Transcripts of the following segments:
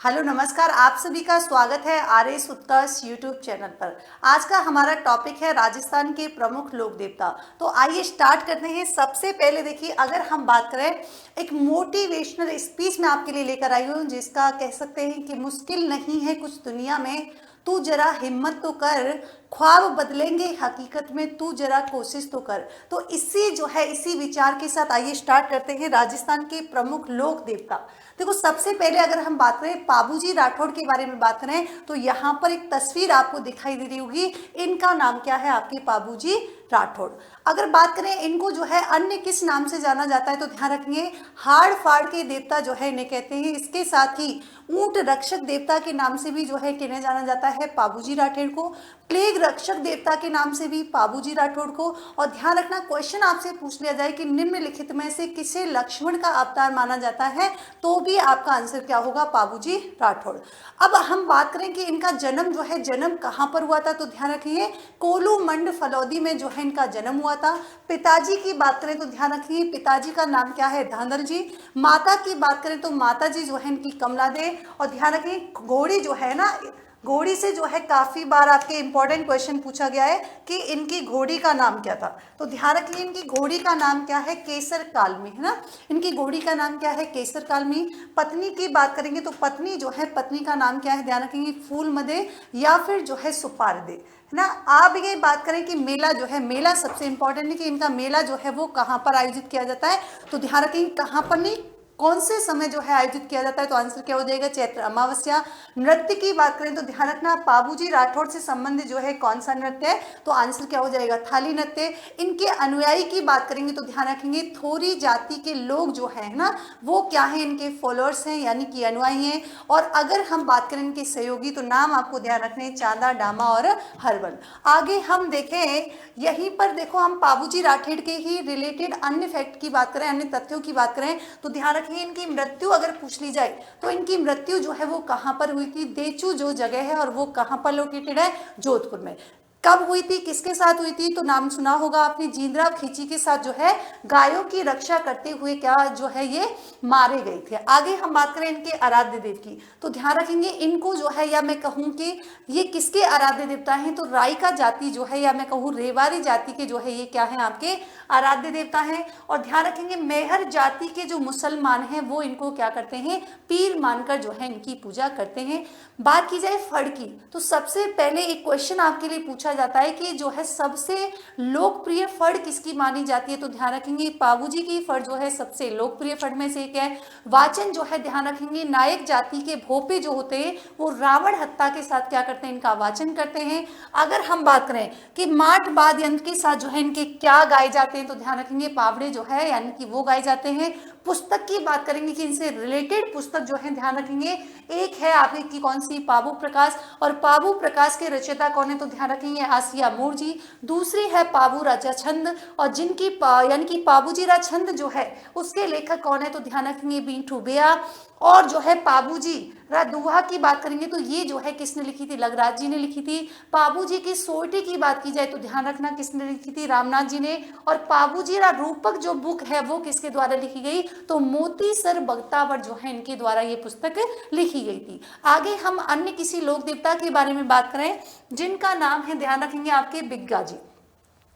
Hello नमस्कार, आप सभी का स्वागत है आरएस उत्कर्ष यूट्यूब चैनल पर। आज का हमारा टॉपिक है राजस्थान के प्रमुख लोक देवता। तो आइए स्टार्ट करते हैं। सबसे पहले देखिए, अगर हम बात करें, एक मोटिवेशनल स्पीच मैं आपके लिए लेकर आई हूँ, जिसका कह सकते हैं कि मुश्किल नहीं है कुछ दुनिया में, तू जरा हिम्मत तो कर, ख्वाब बदलेंगे हकीकत में, तू जरा कोशिश तो कर। तो इसी विचार के साथ आइए स्टार्ट करते हैं राजस्थान के प्रमुख लोक देवता। देखो, सबसे पहले अगर हम बात करें पाबूजी राठौड़ के बारे में बात करें, तो यहाँ पर एक तस्वीर आपको दिखाई दे रही होगी। इनका नाम क्या है? आपके पाबूजी राठौड़। अगर बात करें इनको जो है अन्य किस नाम से जाना जाता है, तो ध्यान रखिए, हाड़ फाड़ के देवता जो है इन्हें कहते हैं। इसके साथ ही ऊंट रक्षक देवता के नाम से भी जो है किन्हें जाना जाता है? पाबूजी राठौड़ को। प्लेग रक्षक देवता के नाम से भी पाबूजी राठौड़ को। और ध्यान रखना, क्वेश्चन आपसे पूछ लिया जाए कि निम्नलिखित में से किसे लक्ष्मण का अवतार माना जाता है, तो भी आपका आंसर क्या होगा? पाबूजी राठौड़। अब हम बात करें कि इनका जन्म जो है, जन्म कहाँ पर हुआ था, तो ध्यान रखिए, कोलू मंड फलौदी में जो है इनका जन्म हुआ था। पिताजी की बात करें तो ध्यान रखिए, पिताजी का नाम क्या है? धांधर जी। माता की बात करें तो माता जी जो है इनकी कमला दे। और ध्यान रखिए, घोड़ी जो है ना, घोड़ी से जो है काफी बार आपके इंपॉर्टेंट क्वेश्चन पूछा गया है कि इनकी घोड़ी का नाम क्या था। तो ध्यान रखिए, इनकी घोड़ी का नाम क्या है? केसर कालमी, है ना। इनकी घोड़ी का नाम क्या है? केसर कालमी। पत्नी की बात करेंगे तो पत्नी जो है, पत्नी का नाम क्या है? ध्यान रखेंगे, फूल मदे या फिर जो है सुपार दे, है ना। आप ये बात करें कि मेला जो है, मेला सबसे इंपॉर्टेंट है कि इनका मेला जो है वो कहाँ पर आयोजित किया जाता है, तो ध्यान रखेंगे कहाँ पर नहीं, कौन से समय जो है आयोजित किया जाता है, तो आंसर क्या हो जाएगा? चैत्र अमावस्या। नृत्य की बात करें तो ध्यान रखना, पाबूजी राठौड़ से संबंधित जो है कौन सा नृत्य है, तो आंसर क्या हो जाएगा? थाली नृत्य। इनके अनुयायी की बात करेंगे तो ध्यान रखेंगे, थोरी जाति के लोग जो है ना, वो क्या है? इनके फॉलोअर्स हैं, यानी कि अनुयायी हैं। और अगर हम बात करें इनके सहयोगी, तो नाम आपको ध्यान रखने, चांदा, डामा और हरबल। आगे हम देखें, यहीं पर देखो, हम पाबूजी राठौड़ के ही रिलेटेड अन्य फैक्ट की बात करें, अन्य तथ्यों की बात करें, तो ध्यान रखिए, इनकी मृत्यु अगर पूछ ली जाए तो इनकी मृत्यु जो है वो कहां पर हुई थी? देचू जो जगह है, और वो कहां पर लोकेटेड है? जोधपुर में। कब हुई थी, किसके साथ हुई थी? तो नाम सुना होगा आपने, जींद्रा खींची के साथ जो है गायों की रक्षा करते हुए क्या जो है ये मारे गए थे। आगे हम बात करें इनके आराध्य देव की, तो ध्यान रखेंगे, इनको जो है, या मैं कहूँ कि ये किसके आराध्य देवता हैं, तो राइका जाति जो है, या मैं कहूँ रेवारी जाति के जो है ये क्या है? आपके आराध्य देवता हैं। और ध्यान रखेंगे, मेहर जाति के जो मुसलमान हैं वो इनको क्या करते हैं? पीर मानकर जो है इनकी पूजा करते हैं। बात की जाए फड़ की, तो सबसे पहले एक क्वेश्चन आपके लिए पूछा जाता है कि जो है सबसे लोकप्रिय फड़ किसकी मानी जाती है, तो ध्यान रखेंगे, पाबूजी की फड़ जो है सबसे लोकप्रिय फड़ में से एक है। वाचन जो है, ध्यान रखेंगे, नायक जाति के भोपे जो होते हैं वो रावण हत्या के साथ क्या करते हैं? इनका वाचन करते हैं। अगर हम बात करें कि माट वाद्य यंत्र के साथ जो है इनके क्या गाए जाते हैं, तो ध्यान रखेंगे, पावड़े जो है यानी कि वो गाए जाते हैं। पुस्तक की बात करेंगे कि इनसे रिलेटेड पुस्तक जो है, ध्यान रखेंगे, एक है आपकी कौन सी? पाबू प्रकाश। और पाबू प्रकाश के रचयिता कौन है, तो ध्यान रखेंगे, आसिया मोर जी। दूसरी है पाबू राजा छंद, और जिनकी यानी कि पाबूजी राजा छंद जो है उसके लेखक कौन है, तो ध्यान रखेंगे, बींटू बेया। और जो है पाबूजी दुहा की बात करेंगे तो ये जो है किसने लिखी थी? लगराज जी ने लिखी थी। पाबूजी की सोटी की बात की जाए तो ध्यान रखना, किसने लिखी थी? रामनाथ जी ने। और पाबूजी रूपक जो बुक है वो किसके द्वारा लिखी गई, तो मोती सर बगतावर जो है इनके द्वारा ये पुस्तक लिखी गई थी। आगे हम अन्य किसी लोक देवता के बारे में बात करें जिनका नाम है, ध्यान रखेंगे, आपके बिग्गा जी।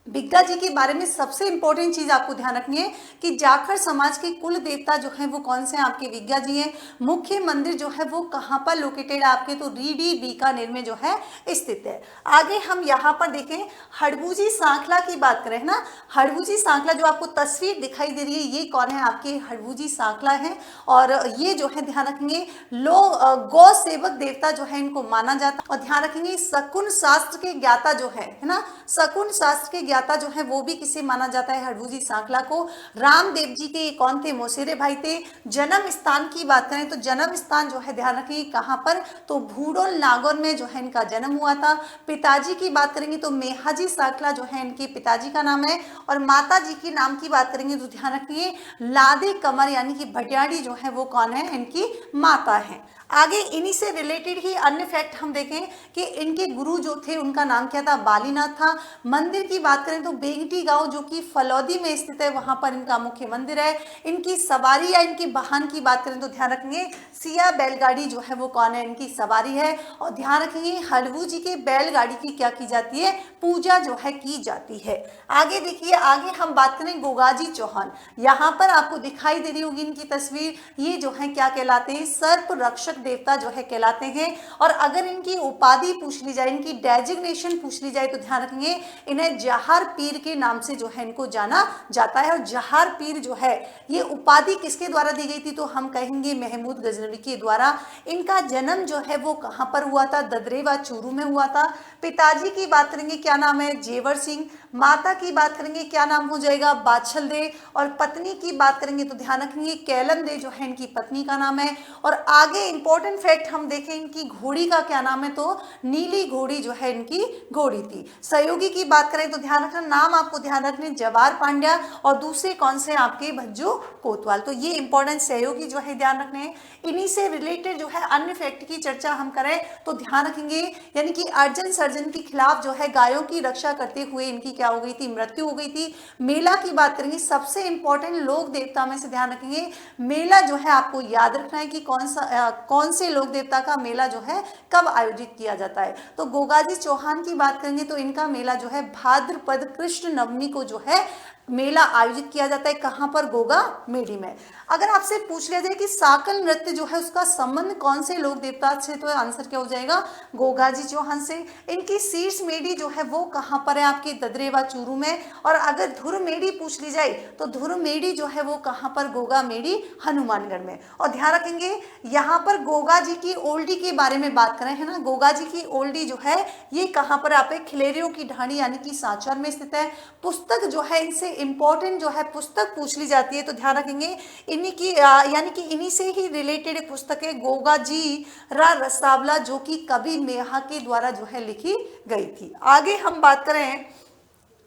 बिग्गा जी के बारे में सबसे इंपॉर्टेंट चीज आपको ध्यान रखनी है कि जाखड़ समाज के कुल देवता जो है वो कौन से हैं? आपके बिग्गा जी हैं। मुख्य मंदिर जो है वो कहाँ पर लोकेटेड है आपके, तो रीडी बीकानेर में जो है स्थित है। आगे हम यहाँ पर देखें, हड़बूजी सांखला की बात करें ना, हड़बूजी सांखला जो आपको तस्वीर दिखाई दे रही है ये कौन है? आपके हड़बूजी सांखला है। और ये जो है, ध्यान रखेंगे, गौ सेवक देवता जो है इनको माना जाता है। और ध्यान रखेंगे, शकुन शास्त्र के ज्ञाता जो है ना, शकुन शास्त्र के ज्ञाता जो है वो भी किसे माना जाता है? हड़बूजी सांखला को। रामदेव जी के कौन थे? मौसेरे भाई थे। जन्म स्थान की बात करें तो जन्म स्थान जो है, ध्यान रखिए, कहाँ पर, तो भूडोल नागौर में जो है इनका जन्म हुआ था। पिताजी की बात करेंगे तो मेहाजी सांखला जो है इनके पिताजी का नाम है। और माता जी की नाम की बात करेंगे तो ध्यान रखिए, लादे कमर यानी कि भटियाड़ी जो है वो कौन है? इनकी माता है। आगे इन्हीं से रिलेटेड ही अन्य फैक्ट हम देखें कि इनके गुरु जो थे उनका नाम क्या था? बालीनाथ था। मंदिर की बात करें तो बेंगटी गांव जो कि फलौदी में स्थित है, वहां पर इनका मुख्य मंदिर है। इनकी सवारी या इनकी वाहन की बात करें तो ध्यान रखेंगे सिया बैलगाड़ी जो है वो कौन है, इनकी सवारी है। और ध्यान रखेंगे हड़बू जी के बैलगाड़ी की क्या की जाती है, पूजा जो है की जाती है। आगे देखिए, आगे हम बात करें गोगाजी चौहान। यहाँ पर आपको दिखाई दे रही होगी इनकी तस्वीर, ये जो है क्या कहलाते हैं, सर्प रक्षक देवता जो है कहलाते हैं। और अगर इनकी उपाधि पूछ ली जाए, इनकी डेजिग्नेशन पूछ ली जाए तो ध्यान रखेंगे इन्हें जहार पीर के नाम से जो है इनको जाना जाता है। और जहार पीर जो है ये उपाधि किसके द्वारा दी गई थी, तो हम कहेंगे महमूद गजनवी के द्वारा। इनका जन्म जो है वो कहाँ पर हुआ था, ददरेवा चूरू में हुआ था। पिताजी की बात करेंगे क्या नाम है, जेवर सिंह। माता की बात करेंगे क्या नाम हो जाएगा, बाछल दे। और पत्नी की बात करेंगे तो ध्यान रखेंगे कैलन दे जो है इनकी पत्नी का नाम है। और आगे इंपॉर्टेंट फैक्ट हम देखें, इनकी घोड़ी का क्या नाम है, तो नीली घोड़ी जो है इनकी घोड़ी थी। सहयोगी की बात करें तो ध्यान रखना, नाम आपको ध्यान रखने जवार पांड्या और दूसरे कौन से आपके भज्जू कोतवाल। तो ये इंपॉर्टेंट सहयोगी जो है ध्यान रखने हैं। इन्हीं से रिलेटेड जो है अन्य फैक्ट की चर्चा हम करें तो ध्यान रखेंगे, यानी कि अर्जुन सर्जन के खिलाफ जो है गायों की रक्षा करते हुए इनकी क्या हो गई थी, मृत्यु हो गई थी। मेला की बात करेंगे, सबसे इंपॉर्टेंट लोक देवता में से ध्यान रखेंगे मेला जो है आपको याद रखना है कि कौन से लोक देवता का मेला जो है कब आयोजित किया जाता है। तो गोगाजी चौहान की बात करेंगे तो इनका मेला जो है भाद्रपद कृष्ण नवमी को जो है मेला आयोजित किया जाता है। कहां पर, गोगा मेडी में। अगर आपसे पूछ लिया जाए कि साकल नृत्य जो है उसका संबंध कौन से लोक देवता से, तो आंसर क्या हो जाएगा, गोगाजी चौहान से। इनकी शीर्ष मेडी जो है वो कहां पर है, आपके ददरेवा चूरू में। और अगर धुर मेडी पूछ ली जाए तो धुर मेडी जो है वो कहां पर, गोगा मेडी हनुमानगढ़ में। और ध्यान रखेंगे यहाँ पर गोगा जी की ओल्डी के बारे में बात करें है ना, गोगा जी की ओल्डी जो है ये कहां पर आप खिलेरियों की ढाणी यानी कि सांचौर में स्थित है। पुस्तक जो है इनसे इंपॉर्टेंट जो है पुस्तक पूछ ली जाती है तो ध्यान रखेंगे इन्हीं की यानी कि इन्हीं से ही रिलेटेड एक पुस्तक है गोगा जी रा रसावला, जो कि कवि मेहा के द्वारा जो है लिखी गई थी। आगे हम बात करें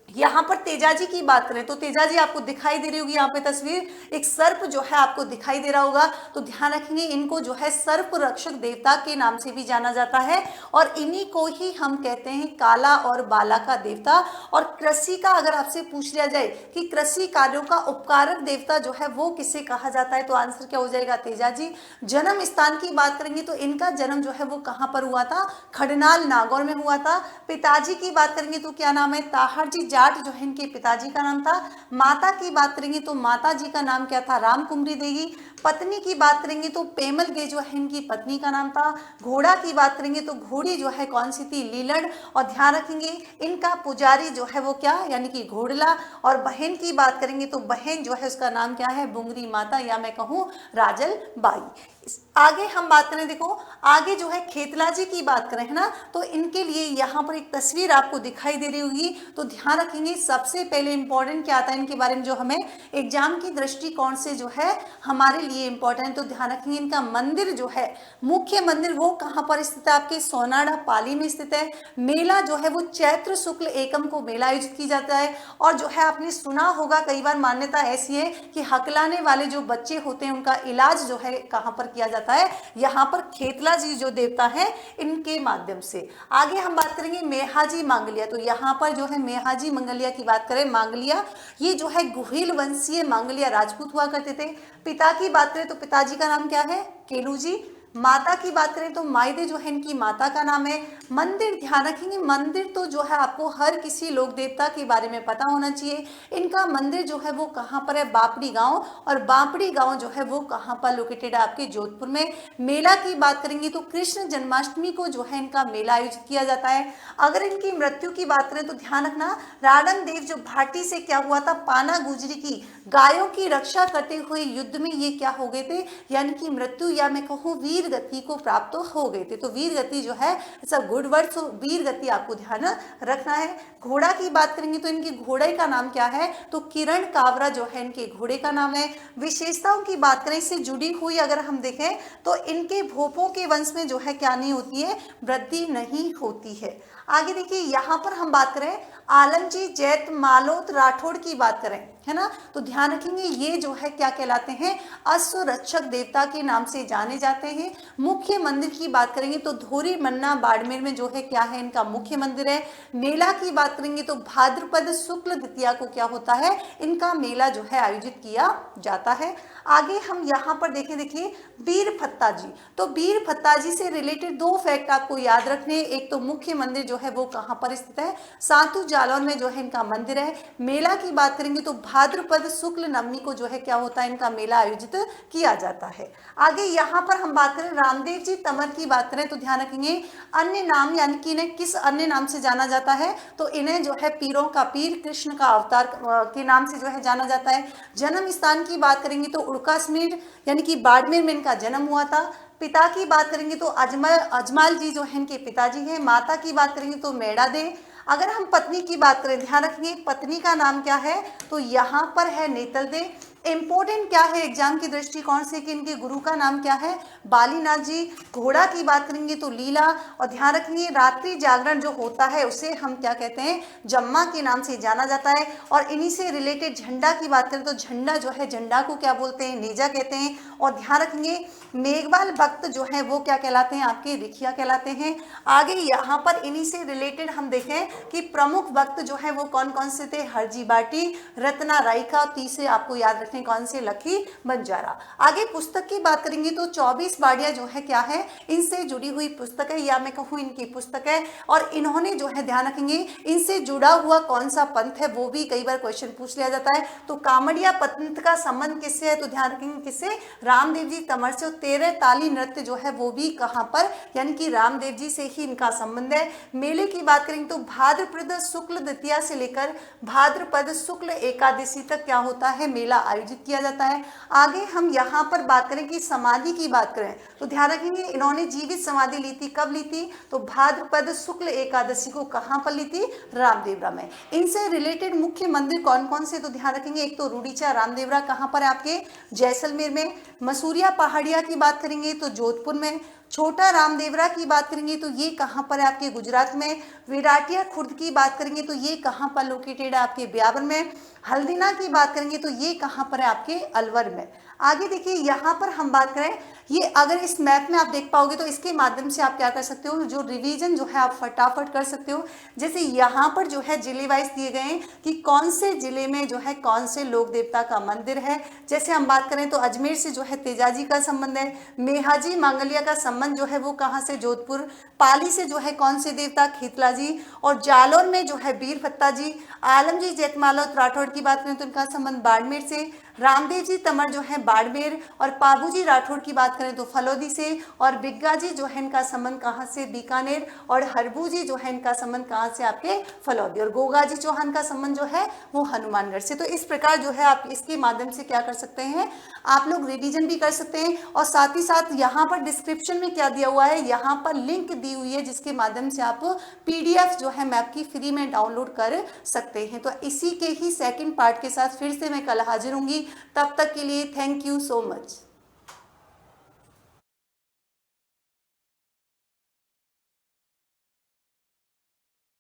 यहाँ पर तेजाजी की बात करें तो तेजाजी आपको दिखाई दे रही होगी यहाँ पे तस्वीर, एक सर्प जो है आपको दिखाई दे रहा होगा। तो ध्यान रखेंगे इनको जो है सर्प रक्षक देवता के नाम से भी जाना जाता है। और इन्हीं को ही हम कहते हैं काला और बाला का देवता। और कृषि का अगर आपसे पूछ लिया जाए कि कृषि कार्यों का उपकारक देवता जो है वो किसे कहा जाता है, तो आंसर क्या हो जाएगा, तेजाजी। जन्म स्थान की बात करेंगे तो इनका जन्म जो है वो कहाँ पर हुआ था, खडनाल नागौर में हुआ था। पिताजी की बात करेंगे तो क्या नाम है, ताहरजी जो है इनके पिताजी का नाम था। माता की बात करेंगे तो माता जी का नाम क्या था, राम कुमरी देवी। पत्नी की बात करेंगे तो पेमल दे जो है इनकी पत्नी का नाम था। घोड़ा की बात करेंगे तो घोड़ी जो है कौन सी थी, लीलड़। और ध्यान रखेंगे इनका पुजारी जो है वो क्या, यानी कि घोड़ला। और बहन की बात करेंगे तो बहन जो है उसका नाम क्या है, बुंगरी माता या मैं कहूँ राजल बाई। आगे हम बात करें, देखो आगे जो है खेतला जी की बात करें है ना, तो इनके लिए यहाँ पर एक तस्वीर आपको दिखाई दे रही होगी। तो ध्यान रखेंगे सबसे पहले इंपॉर्टेंट क्या आता है इनके बारे में, जो हमें एग्जाम की दृष्टिकोण से जो है हमारे लिए इंपॉर्टेंट। तो ध्यान रखेंगे इनका मंदिर जो है, मुख्य मंदिर वो कहाँ पर स्थित है, आपके सोनाडा पाली में स्थित है। मेला जो है वो चैत्र शुक्ल एकम को मेला आयोजित किया जाता है। और जो है आपने सुना होगा कई बार, मान्यता ऐसी है कि हकलाने वाले जो बच्चे होते हैं उनका इलाज जो है कहाँ पर किया जाता है, यहाँ पर खेतला जी जो देवता है इनके माध्यम से। आगे हम बात करेंगे मेहाजी मांगलिया। तो यहाँ पर जो है मेहाजी मंगलिया की बात करें, मांगलिया ये जो है गुहिल वंशीय मांगलिया राजपूत हुआ करते थे। पिता की बात करें तो पिताजी का नाम क्या है, केलू जी। माता की बात करें तो मायदे जो है इनकी माता का नाम है। मंदिर, ध्यान रखेंगे मंदिर तो जो है आपको हर किसी लोक देवता के बारे में पता होना चाहिए। इनका मंदिर जो है वो कहाँ पर है, बापड़ी गांव। और बापड़ी गांव जो है वो कहाँ पर लोकेटेड है, आपके जोधपुर में। मेला की बात करेंगे तो कृष्ण जन्माष्टमी को जो है इनका मेला आयोजित किया जाता है। अगर इनकी मृत्यु की बात करें तो ध्यान रखना राणम देव जो भाटी से क्या हुआ था, पाना गुजरी की गायों की रक्षा करते हुए युद्ध में ये क्या हो गए थे, यानी कि मृत्यु या मैं कहूँ वीर गति को प्राप्त हो गए थे। तो वीर गति जो है इट्स अ गुड वर्ड, सो वीर गति आपको ध्यान रखना है। घोड़ा की बात करेंगे तो इनके घोड़े का नाम क्या है, तो किरण कावरा जो है इनके घोड़े का नाम है। विशेषताओं की बात करें इससे जुड़ी हुई अगर हम देखें तो इनके भोपों के वंश में जो है क्या नहीं होती है, वृद्धि नहीं होती है। आगे देखिए यहाँ पर हम बात करें आलमजी जैत मालोत राठौड़ की बात करें है ना। तो ध्यान रखेंगे ये जो है क्या कहलाते हैं, अश्व रक्षक देवता के नाम से जाने जाते हैं। मुख्य मंदिर की बात करेंगे तो धोरी मन्ना बाड़मेर में जो है क्या है, इनका मुख्य मंदिर है। मेला की बात करेंगे तो भाद्रपद शुक्ल द्वितीया को क्या होता है, इनका मेला जो है आयोजित किया जाता है। आगे हम यहाँ पर देखें, देखिए बीर फत्ता जी। तो बीर फत्ता जी से रिलेटेड दो फैक्ट आपको याद रखने, एक तो मुख्य मंदिर जो है वो कहाँ पर स्थित है, सातु जालौन में जो है इनका मंदिर है। मेला की बात करेंगे तो भाद्रपद शुक्ल नवमी को जो है क्या होता है, इनका मेला आयोजित किया जाता है। आगे यहाँ पर हम बात करें रामदेव जी तंवर की बात करें तो ध्यान रखेंगे अन्य नाम, यानी कि इन्हें किस अन्य नाम से जाना जाता है, तो इन्हें जो है पीरों का पीर, कृष्ण का अवतार के नाम से जो है जाना जाता है। जन्म स्थान की बात करेंगे तो उड़कासमीर यानी कि बाड़मेर में इनका जन्म हुआ था। पिता की बात करेंगे तो अजमाल जी जो है इनके पिताजी हैं। माता की बात करेंगे तो मेड़ा दे। अगर हम पत्नी की बात करें, ध्यान रखिए पत्नी का नाम क्या है, तो यहाँ पर है नेतल दे। इंपॉर्टेंट क्या है एग्जाम की दृष्टिकोण से कि इनके गुरु का नाम क्या है, बालीनाथ जी। घोड़ा की बात करेंगे तो लीला। और ध्यान रखेंगे रात्रि जागरण जो होता है उसे हम क्या कहते हैं, जम्मा के नाम से जाना जाता है। और इन्हीं से रिलेटेड झंडा की बात करें तो झंडा जो है, झंडा को क्या बोलते हैं, नेजा कहते हैं। और ध्यान रखेंगे मेघवाल भक्त जो है वो क्या कहलाते हैं, आपके रिखिया कहलाते हैं। आगे यहाँ पर इन्हीं से रिलेटेड हम देखें कि प्रमुख भक्त जो है वो कौन कौन से थे, हरजी बाटी, रत्ना राइका, तीसरे आपको याद कौन से, लखी बंजारा। आगे पुस्तक की बात करेंगे तो 24 बाड़ियां जो है क्या है, इनसे जुड़ी हुई पुस्तक है, या मैं कहूँ इनकी पुस्तक है। और इन्होंने जो है ध्यान रखेंगे इनसे जुड़ा हुआ कौन सा पंथ है, वो भी कई बार क्वेश्चन पूछ लिया जाता है। तो कामड़िया पंथ का संबंध किससे है, तो ध्यान रखेंगे किससे, रामदेव जी तंवर से। 13 ताली नृत्य जो है वो भी कहाँ पर, यानी कि रामदेव जी से ही इनका संबंध है। मेले की बात करेंगे तो भाद्रपद शुक्ल द्वितीया से लेकर भाद्रपद शुक्ल एकादशी तक क्या होता है, मेला आयोजित किया जाता है। आगे हम यहाँ पर बात करें कि समाधि की बात करें तो ध्यान रखेंगे इन्होंने जीवित समाधि ली थी, कब ली थी, तो भाद्रपद शुक्ल एकादशी को कहाँ पर ली थी, रामदेवरा में। इनसे रिलेटेड मुख्य मंदिर कौन कौन से, तो ध्यान रखेंगे एक तो रूडीचा रामदेवरा कहाँ पर है, आपके जैसलमेर में। मसूरिया पहाड़िया की बात करेंगे तो जोधपुर में। छोटा रामदेवरा की बात करेंगे तो ये कहाँ पर है, आपके गुजरात में। विराटिया खुर्द की बात करेंगे तो ये कहाँ पर लोकेटेड है, आपके ब्यावर में। हल्दीना की बात करेंगे तो ये कहाँ पर है, आपके अलवर में। आगे देखिए यहाँ पर हम बात करें, ये अगर इस मैप में आप देख पाओगे तो इसके माध्यम से आप क्या कर सकते हो, जो रिवीजन जो है आप फटाफट कर सकते हो। जैसे यहाँ पर जो है जिले वाइज दिए गए हैं कि कौन से जिले में जो है कौन से लोक देवता का मंदिर है। जैसे हम बात करें तो अजमेर से जो है तेजाजी का संबंध है। मेहाजी मांगलिया का संबंध जो है वो कहाँ से, जोधपुर। पाली से जो है कौन से देवता, खीतला जी। और जालौर में जो है बीर फत्ता जी। आलमजी जेठमाला राठौड़ की बात करें तो इनका संबंध बाड़मेर से। रामदेव जी तंवर जो है बाड़मेर। और पाबूजी राठौड़ की बात करें तो फलोदी से। और बिग्गा जी जो है इनका संबंध कहाँ से, बीकानेर। और हरबू जी जो है इनका संबंध कहाँ से, आपके फलौदी। और गोगा जी चौहान का संबंध जो है वो हनुमानगढ़ से। तो इस प्रकार जो है आप इसके माध्यम से क्या कर सकते हैं, आप लोग रिवीजन भी कर सकते हैं। और साथ ही साथ यहाँ पर डिस्क्रिप्शन में क्या दिया हुआ है, यहाँ पर लिंक दी हुई है जिसके माध्यम से आप PDF जो है मैप की फ्री में डाउनलोड कर सकते हैं। तो इसी के ही सेकंड पार्ट के साथ फिर से मैं कल हाजिर होंगी। तब तक के लिए थैंक यू सो मच।